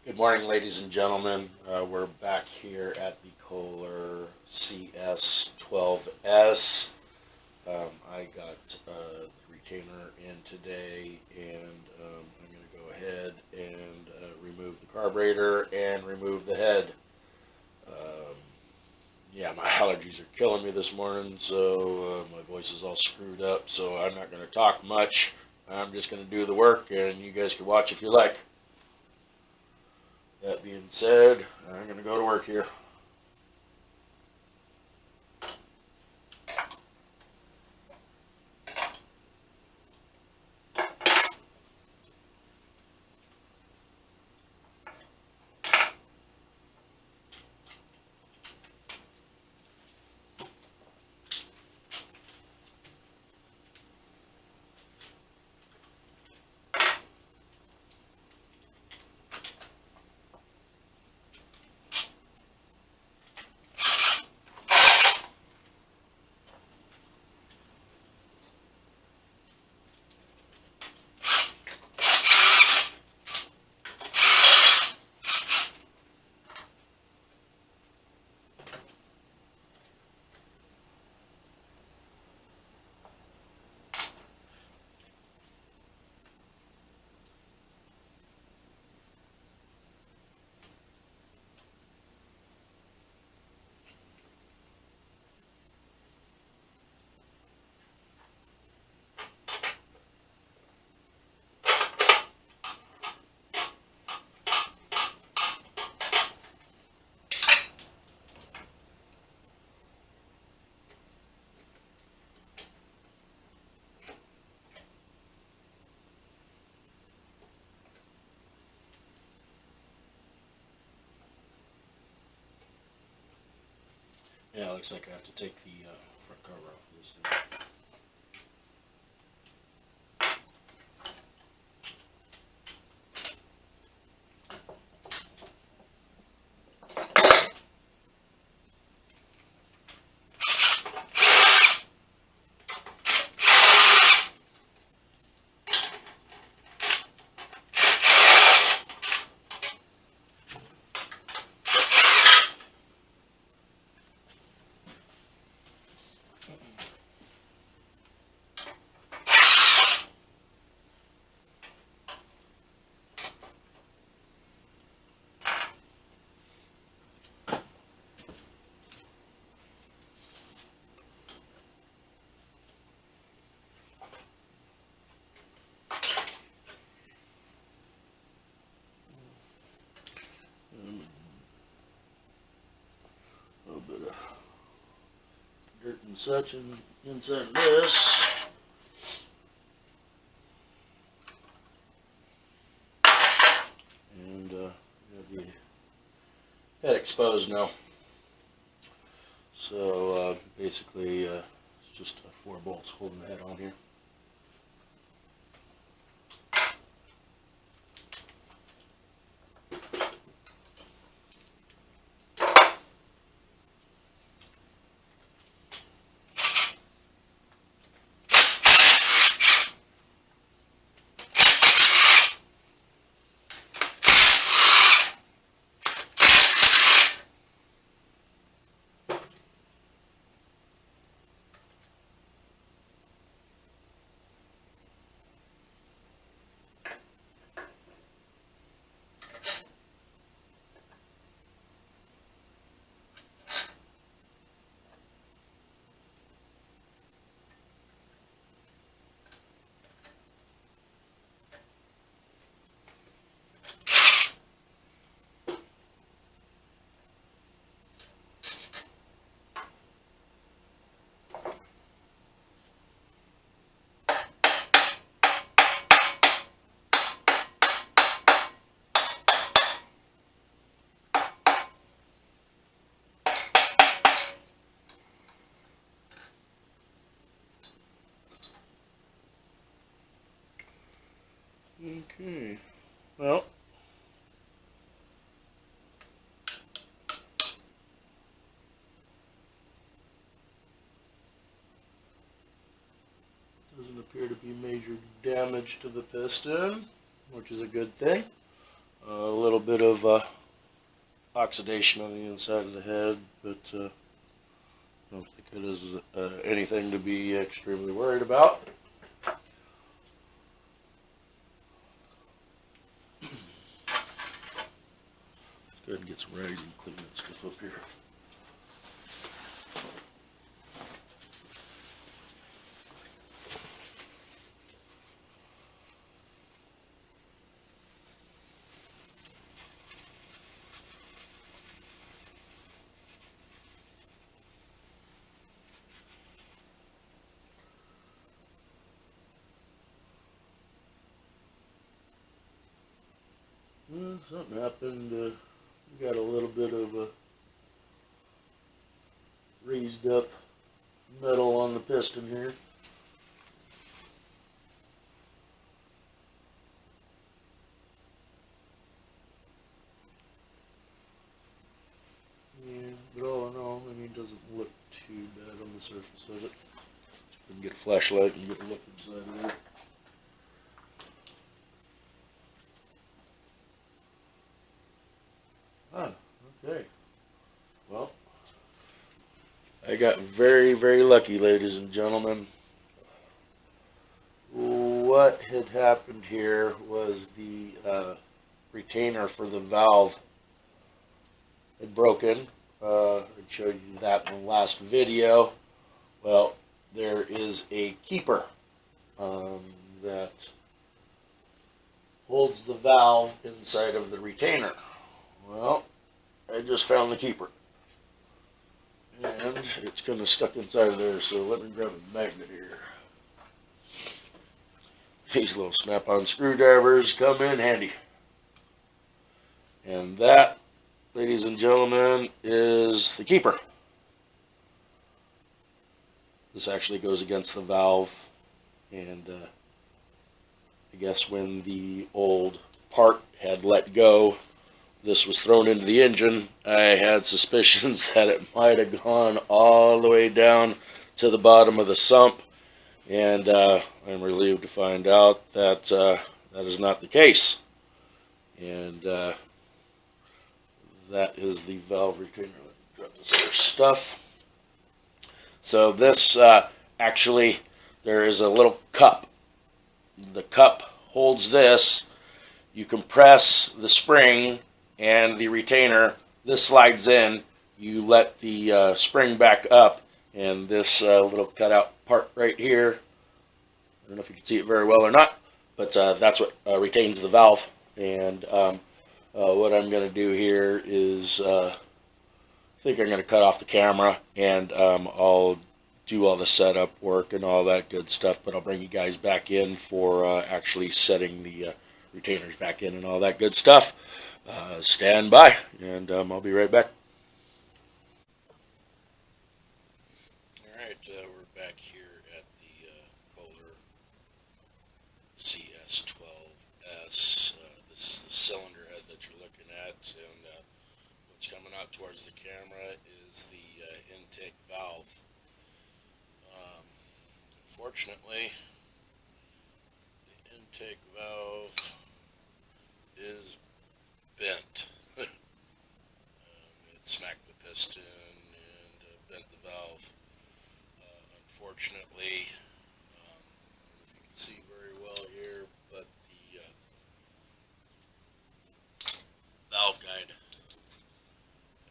Good morning, ladies and gentlemen. We're back here at the Kohler CS12S. I got the retainer in today, and I'm going to go ahead and remove the carburetor and remove the head. Yeah, my allergies are killing me this morning, so my voice is all screwed up, so I'm not going to talk much. I'm just going to do the work, and you guys can watch if you like. That being said, I'm going to go to work here. Yeah, it looks like I have to take the front cover off of this thing. A little bit of dirt and such inside this. And have the head exposed now. So basically it's just 4 bolts holding the head on here. Okay, well, doesn't appear to be major damage to the piston, which is a good thing. A little bit of oxidation on the inside of the head, but I don't think it is anything to be extremely worried about. Let's go ahead and get some rags and clean that stuff up here. Well, something happened. We got a little bit of raised up metal on the piston here. Yeah, but all in all, I mean, it doesn't look too bad on the surface of it. We can get a flashlight and get a look inside of there. Ah, okay. Well, I got very, very lucky, ladies and gentlemen. What had happened here was the retainer for the valve had broken. I showed you that in the last video. Well, there is a keeper that holds the valve inside of the retainer. Well, I just found the keeper. And it's kind of stuck inside of there, so let me grab a magnet here. These little snap-on screwdrivers come in handy. And that, ladies and gentlemen, is the keeper. This actually goes against the valve, and I guess when the old part had let go, this was thrown into the engine. I had suspicions that it might have gone all the way down to the bottom of the sump, and I'm relieved to find out that that is not the case. And that is the valve retainer. Let me drop this other stuff. So this actually, there is a little cup. The cup holds this. You compress the spring and the retainer. This slides in. You let the spring back up, and this little cutout part right here, I don't know if you can see it very well or not, but that's what retains the valve. And what I'm going to do here is I think I'm going to cut off the camera, and I'll do all the setup work and all that good stuff, but I'll bring you guys back in for actually setting the retainers back in and all that good stuff. Stand by, and I'll be right back. Alright, we're back here at the Kohler CS12S. This is the cylinder head that you're looking at, and what's coming out towards the camera is the intake valve. Unfortunately, the intake valve is bent. It smacked the piston and bent the valve. Unfortunately, I don't know if you can see very well here, but the valve guide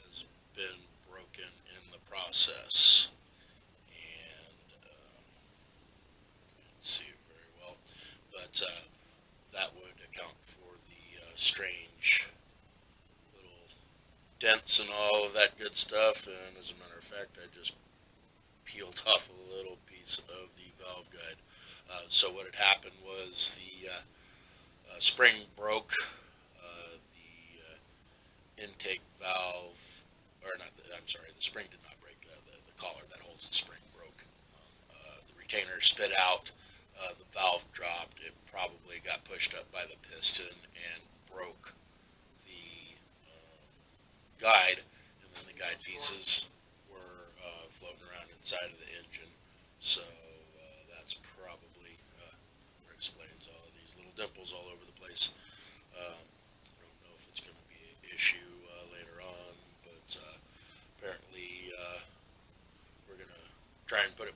has been broken in the process. And can't see it very well, but that would account for the strange little dents and all of that good stuff. And as a matter of fact, I just peeled off a little piece of the valve guide. So what had happened was the spring broke. The intake valve, or not, I'm sorry, the spring did not break. The collar that holds the spring broke. The retainer spit out. The valve dropped. It probably got pushed up by the piston and broke the guide, and then the guide pieces were floating around inside of the engine. So that's probably what explains all of these little dimples all over the place. I don't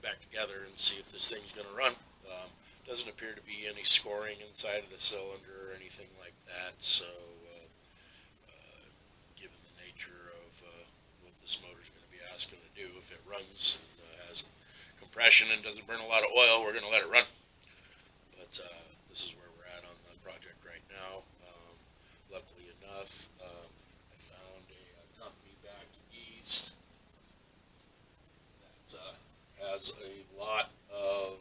it back together and see if this thing's going to run. Doesn't appear to be any scoring inside of the cylinder or anything like that, so given the nature of what this motor is going to be asking to do, if it runs and has compression and doesn't burn a lot of oil, we're going to let it run. But this is where we're at on the project right now. Luckily enough, I found a company back east that has a lot of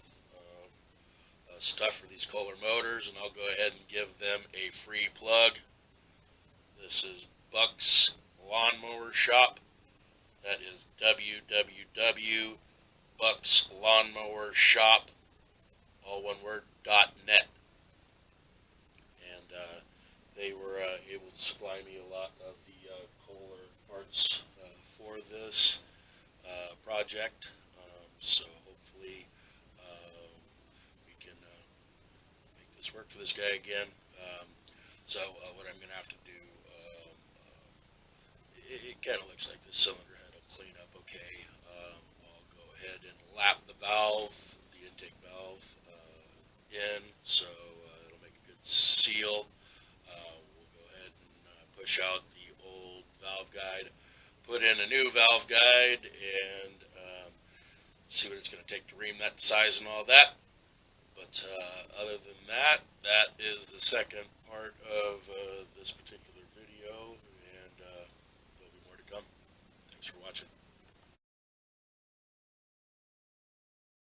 stuff for these Kohler motors, and I'll go ahead and give them a free plug. This is Buck's Lawnmower Shop. That is www.buckslawnmowershop, all one word, .net. And they were able to supply me a lot of the Kohler parts for this project. So hopefully we can make this work for this guy again. So what I'm going to have to do, it kind of looks like this cylinder head will clean up okay. I'll go ahead and lap the valve, the intake valve, in, so it'll make a good seal. We'll go ahead and push out the old valve guide, put in a new valve guide, and see what it's going to take to ream that size and all that. But other than that, that is the second part of this particular video, and there'll be more to come. Thanks for watching.